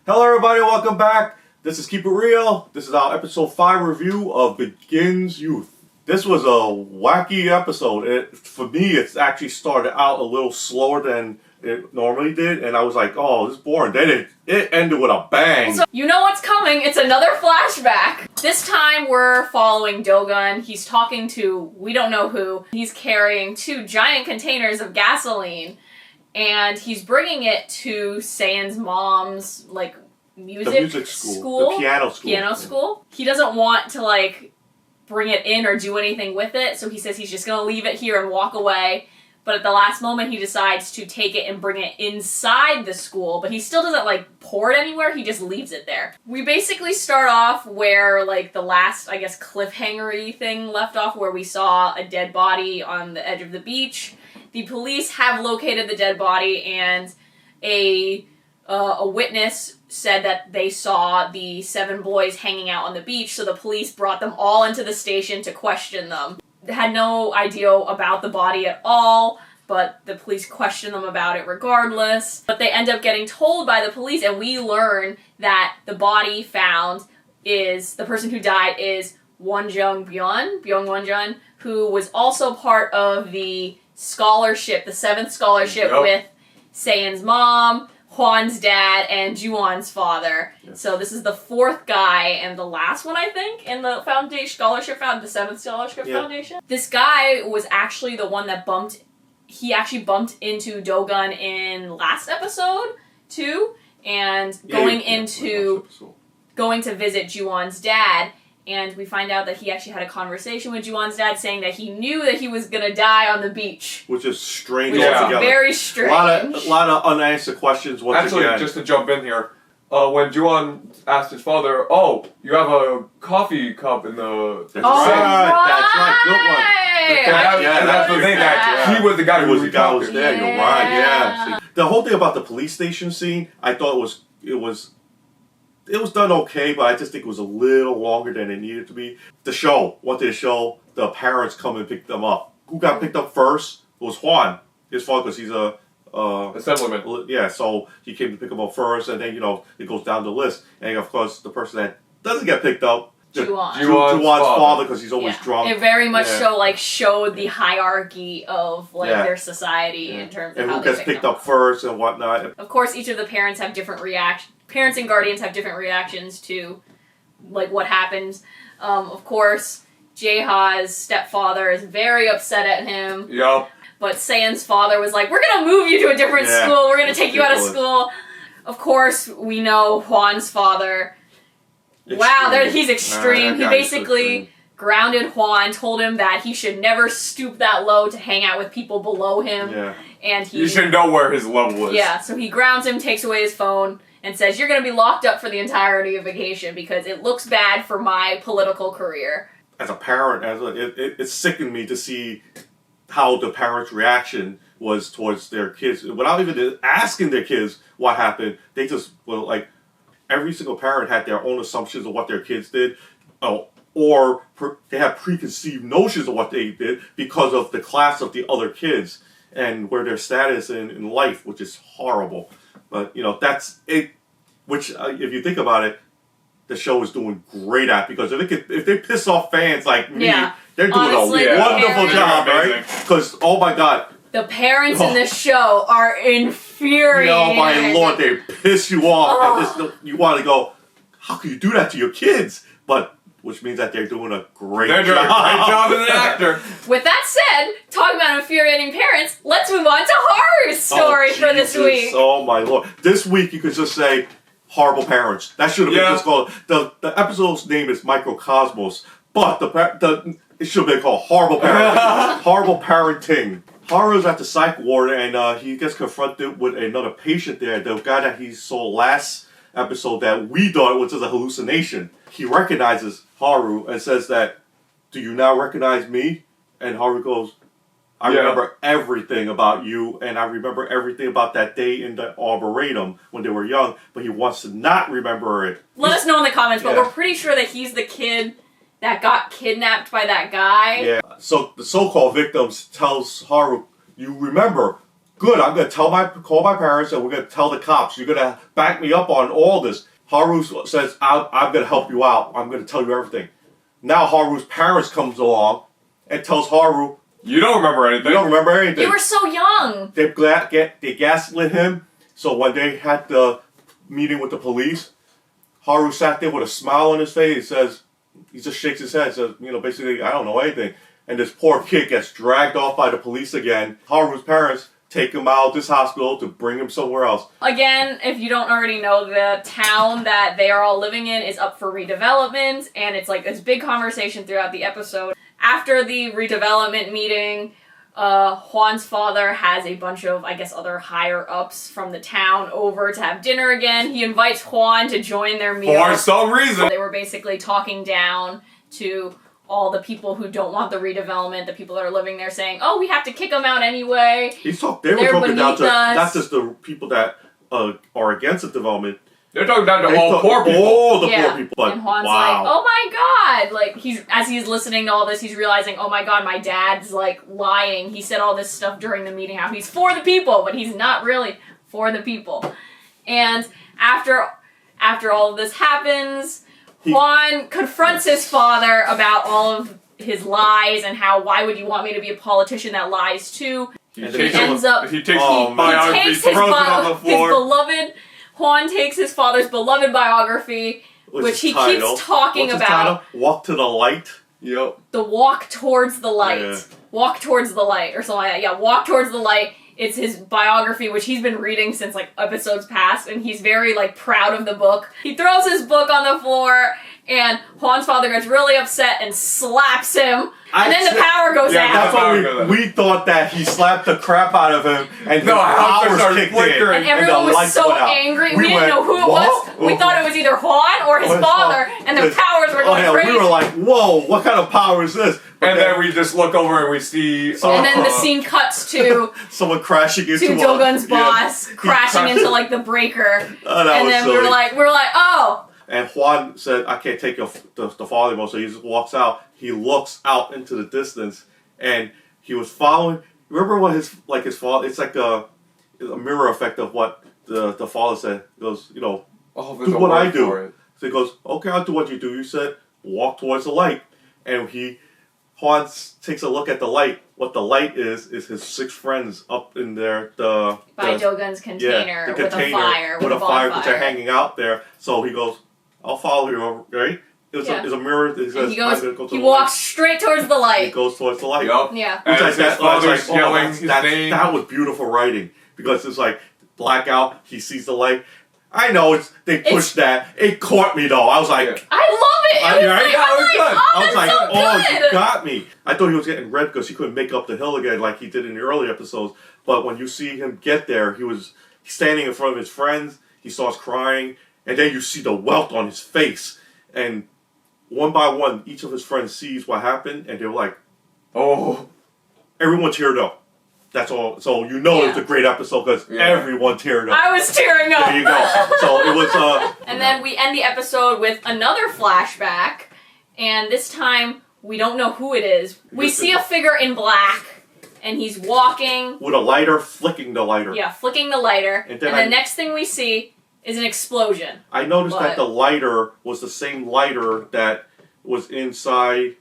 Hello everybody, welcome back. This is Keep It Real. This is our episode 5 review of Begins Youth. This was a wacky episode. For me, it's actually started out a little slower than it normally did, and I was like, oh, this is boring. Then it ended with a bang. So, you know what's coming. It's another flashback. This time we're following Dogun. He's talking to we don't know who. He's carrying 2 giant containers of gasoline, and he's bringing it to Seien's mom's, like, music school. The piano school. Piano school. He doesn't want to, bring it in or do anything with it, so he says he's just gonna leave it here and walk away. But at the last moment, he decides to take it and bring it inside the school, but he still doesn't, pour it anywhere, he just leaves it there. We basically start off where, the last, cliffhanger-y thing left off, where we saw a dead body on the edge of the beach. The police have located the dead body, and a witness said that they saw the 7 boys hanging out on the beach, so the police brought them all into the station to question them. They had no idea about the body at all, but the police questioned them about it regardless. But they end up getting told by the police, and we learn that the body found is, the person who died is Byung-Won-jun, who was also part of the scholarship, the 7th scholarship with Seien's mom, Hwan's dad, and Juwon's father. Yes. So this is the 4th guy and the last one, I think, in the foundation scholarship the 7th scholarship foundation. This guy was actually the one that bumped into Dogun in last episode too, and going to visit Juwon's dad. And we find out that he actually had a conversation with Juwon's dad saying that he knew that he was going to die on the beach. Which is strange altogether. Very strange. A lot of unanswered questions once again. Actually, just to jump in here, when Juwon asked his father, oh, you have a coffee cup in the... That's right. Good one. That's the thing, that he was the guy who was there. Yeah. You're right, yeah. See, the whole thing about the police station scene, I thought it was done okay, but I just think it was a little longer than it needed to be. Wanted to show the parents come and pick them up. Who got picked up first was Hwan. His father, because he's a... assemblyman. Yeah, so he came to pick him up first, and then, it goes down the list. And, of course, the person that doesn't get picked up, Juwon's father, because he's always drunk. It very much showed the hierarchy of their society in terms of and how who gets picked up first and whatnot. Of course, each of the parents have different reactions. Parents and guardians have different reactions to what happens. Of course, Jaeha's stepfather is very upset at him. Yup. But Seien's father was like, we're gonna move you to a different school. We're gonna take you out of school. Of course, we know Hwan's father. He's extreme. He basically grounded Hwan, told him that he should never stoop that low to hang out with people below him. Yeah. And you should know where his level is. Yeah, so he grounds him, takes away his phone, and says, you're going to be locked up for the entirety of vacation because it looks bad for my political career. As a parent, it sickened me to see how the parents' reaction was towards their kids. Without even asking their kids what happened, they just, every single parent had their own assumptions of what their kids did, or they had preconceived notions of what they did because of the class of the other kids and where their status in life, which is horrible. But, that's it, which, if you think about it, the show is doing great at, because if they piss off fans like me, they're doing a wonderful job, right? Because, oh my God. The parents in this show are infuriating. Oh my Lord, they piss you off. And you want to go, how can you do that to your kids? But, which means that they're doing a great job. They're doing a great job as an actor. With that said, talking about infuriating parents, let's move on to Haru's story for this week. Oh my Lord. This week you could just say, horrible parents. That should have been just called, the episode's name is Microcosmos, but it should have been called Horrible Parenting. Horrible Parenting. Haru's at the psych ward, and he gets confronted with another patient there, the guy that he saw last episode that we thought was just a hallucination. He recognizes Haru and says that, do you now recognize me? And Haru goes, I remember everything about you, and I remember everything about that day in the Arboretum when they were young, but he wants to not remember it. Let us know in the comments, but we're pretty sure that he's the kid that got kidnapped by that guy. Yeah. So the so-called victims tells Haru, you remember, good, I'm going to call my parents and we're going to tell the cops. You're going to back me up on all this. Haru says, I'm going to help you out. I'm going to tell you everything. Now Haru's parents comes along and tells Haru, you don't remember anything. You don't remember anything. You were so young. They gaslit him. So when they had the meeting with the police, Haru sat there with a smile on his face. He just shakes his head. Says, basically, I don't know anything. And this poor kid gets dragged off by the police again. Haru's parents take him out of this hospital to bring him somewhere else. Again, if you don't already know, the town that they are all living in is up for redevelopment, and it's like this big conversation throughout the episode. After the redevelopment meeting, Juan's father has a bunch of, I guess, other higher-ups from the town over to have dinner again. He invites Juan to join their meal. For some reason. They were basically talking down to all the people who don't want the redevelopment, the people that are living there saying, oh, we have to kick them out anyway. They were talking down to not just the people that are against the development. They're talking down to all poor people. All the poor people. But, and Juan's like, oh my god. Like, as he's listening to all this, he's realizing, oh my god, my dad's, like, lying. He said all this stuff during the meeting, how he's for the people, but he's not really for the people. And after all of this happens, Juan confronts his father about all of his lies and how, why would you want me to be a politician that lies too? He takes his biography, his throws it on the floor. Juan takes his father's beloved biography, which he keeps talking about. Walk to the light. Yep. The Walk Towards the Light. Yeah. Walk Towards the Light, or something like that. Yeah, Walk Towards the Light. It's his biography, which he's been reading since, like, episodes past, and he's very, like, proud of the book. He throws his book on the floor, and Juan's father gets really upset and slaps him, and then the power goes out. That's why we thought that he slapped the crap out of him, and the powers kicked in, and everyone was so angry. We didn't know who it was. We thought it was either Juan or his father, and the powers were going crazy. We were like, whoa, what kind of power is this? And then we just look over and we see... and then the scene cuts to... someone crashing into... To Do-gun's boss, crashing into, like, the breaker. And then we were like, oh! And Juan said, I can't take the father anymore, so he just walks out. He looks out into the distance, and he was following... Remember what his father... It's like a mirror effect of what the father said. He goes, do what I do. So he goes, okay, I'll do what you do. You said, walk towards the light. And Juan takes a look at the light. What the light is his 6 friends up in there. By Do-gun's container, with a fire. With a fire, which are hanging out there. So he goes, I'll follow you, right? It's a mirror that says, he walks straight towards the light. He goes towards the light. Yep. Yeah. That was beautiful writing. Because it's like, blackout, he sees the light. I know they pushed that. It caught me though. I was like, I love it. I was like, oh, you got me. I thought he was getting red because he couldn't make up the hill again like he did in the early episodes. But when you see him get there, he was standing in front of his friends. He starts crying, and then you see the welt on his face. And one by one, each of his friends sees what happened, and they're like, "Oh!" Everyone teared up. That's all. So it's a great episode because everyone teared up. I was tearing up. There you go. So it was. And then we end the episode with another flashback, and this time we don't know who it is. We see a figure in black, and he's walking with a lighter, flicking the lighter. Yeah, flicking the lighter. And the next thing we see is an explosion. I noticed that the lighter was the same lighter that was inside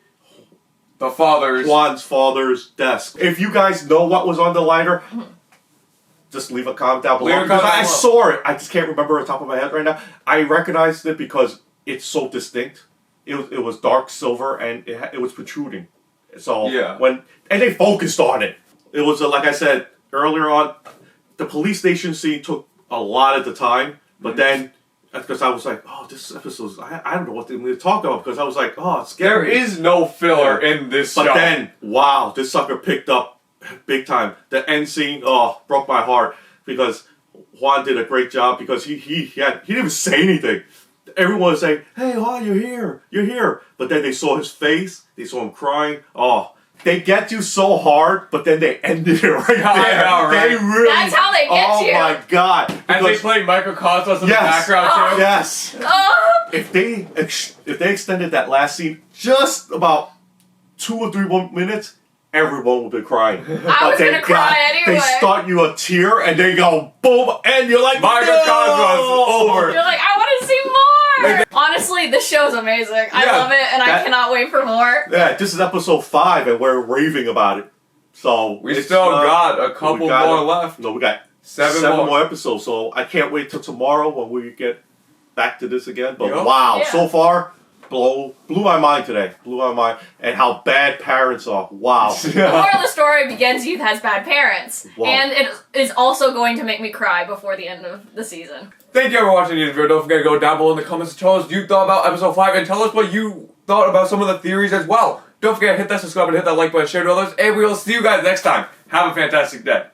Juan's father's desk. If you guys know what was on the lighter, just leave a comment down below. Because I saw it. I just can't remember on top of my head right now. I recognized it because it's so distinct. It was dark silver and it was protruding. So and they focused on it. It was like I said earlier on, the police station scene took a lot of the time, but then. Because I was like, oh, this episode, I don't know what they're going to talk about, because I was like, oh, it's scary. There is no filler in this show. But then, wow, this sucker picked up big time. The end scene, broke my heart, because Juan did a great job, because he didn't even say anything. Everyone was saying, hey, Juan, you're here. But then they saw his face, they saw him crying, they get you so hard, but then they ended it right there. I know, right? They really, that's how they get you. Oh my god! And they play microcosmos in the background too. Yes. If they extended that last scene just about 2 or 3 more minutes, everyone would be crying. I was gonna cry anyway. They start you a tear and they go boom, and you're like, Cosmos over. You're like, I want to see more. Honestly, this show's amazing. I Yeah, love it, and I cannot wait for more. Yeah, this is episode 5, and we're raving about it. So We still got a couple more left. No, we got Seven more episodes. So I can't wait till tomorrow when we get back to this again. But Yep. wow, Yeah. so far, blew my mind today. Blew my mind, and how bad parents are. Wow. The moral of the story begins youth has bad parents. Wow. And it is also going to make me cry before the end of the season. Thank you for watching this video. Don't forget to go down below in the comments and tell us what you thought about episode 5 and tell us what you thought about some of the theories as well. Don't forget to hit that subscribe and hit that like button, share to others, and we will see you guys next time. Have a fantastic day.